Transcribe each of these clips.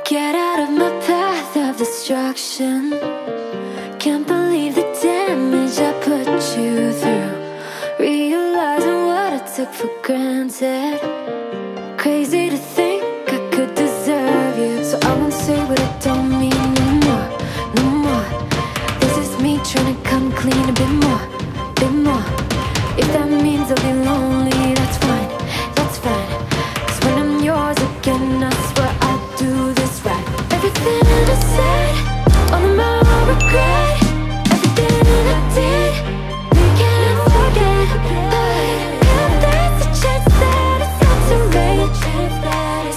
Get out of my path of destruction. Can't believe the damage I put you through. Realizing what I took for granted. Crazy to think I could deserve you. So I won't say what I don't mean no more, no more. This is me trying to come clean a bit more, bit more. If that means I'll be lonely, that's fine, that's fine. Cause when I'm yours again, I swear I'll do this right. Everything I said, all of my regret, everything I did, we can't forget. But if there's a chance that it's not too late, tell you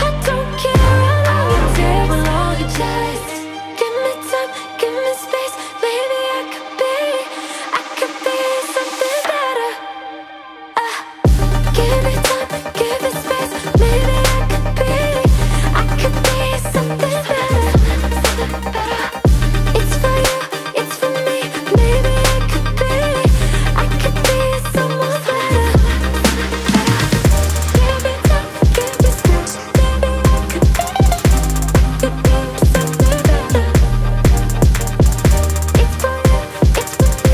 I don't care how long you take, how long you just give me time, give me space. Maybe I could be something better. Give me time, give me space. Maybe I could be something better. It's for you, it's for me. Maybe I could be someone better. Give me time, give me space. Maybe I could be something better. It's for you, it's for me.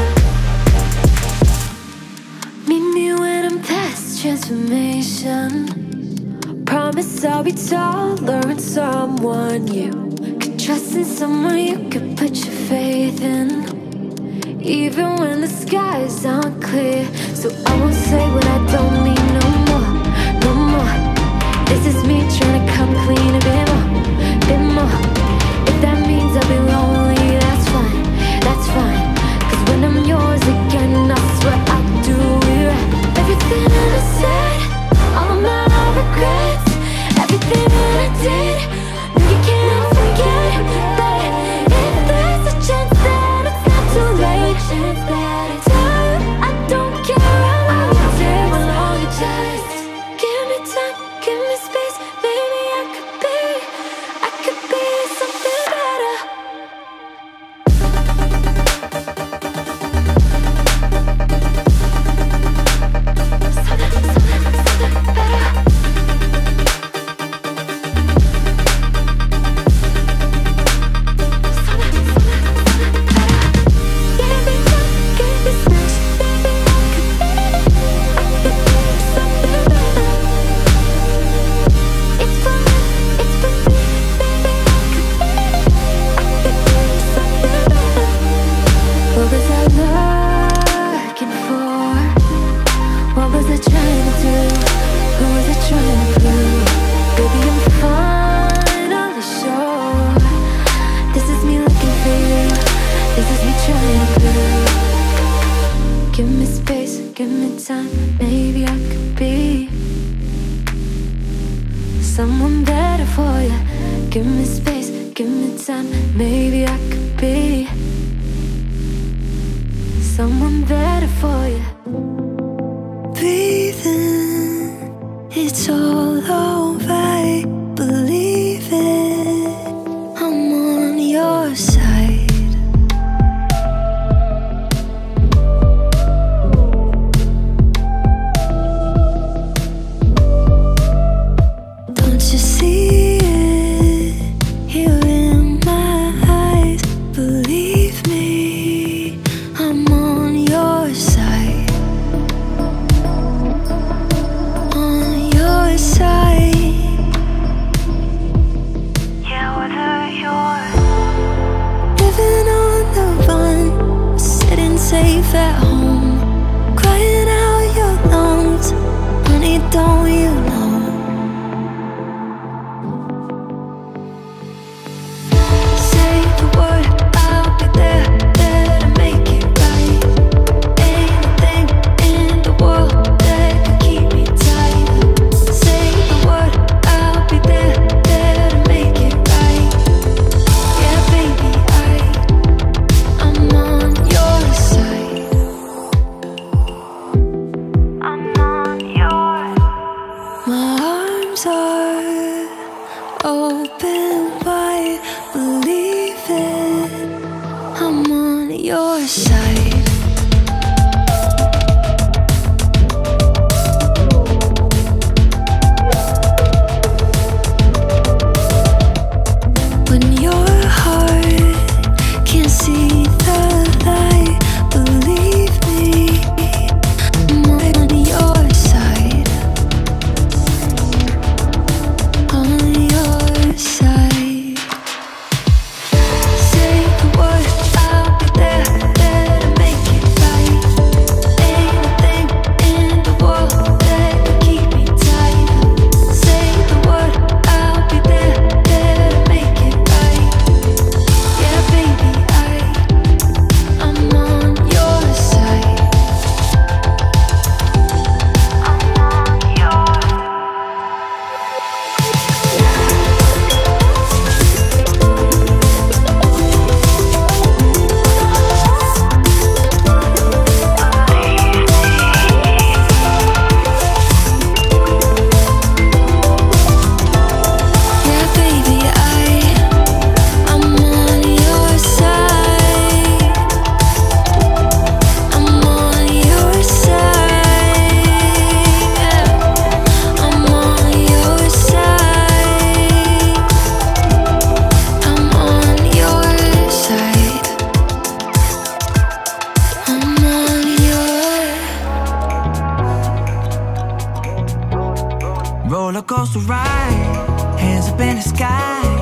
Maybe I could be something better. Meet me when I'm past transformation. Promise I'll be taller and someone you could trust, and someone you could put your faith in, even when the skies aren't clear. So I won't say what I don't mean no more, no more. This is me trying to come clean a bit more, bit more. If that means I'll be lonely, that's fine, that's fine. Cause when I'm yours again, I swear I'll do it right. Everything I said, all of my regrets, everything that I did, you can't forget. But if there's a chance that it's not too late, tell you I don't care how long you take, how long you just give me time, give me space. Maybe I could be something better. What was I looking for? What was I trying to do? Who was I trying to prove? Baby, I'm finally sure. This is me looking for you. This is me trying to prove. Give me space, give me time. Maybe I could be someone better for you. Give me space, give me time. Maybe I could be someone better for you. Breathing, it's all alright. Believe it, I'm on your side. Don't you see it here in my eyes? Believe me, I'm on your side. On your side. Yeah, whether you're living on the run, sitting safe at home, crying out your lungs, honey, don't you know? Say the word, I'll be there, there to make it right. Anything in the world that could keep me tight. Say the word, I'll be there, there to make it right. Yeah, baby, I'm on your side. I'm on your, my coaster ride, hands up in the sky.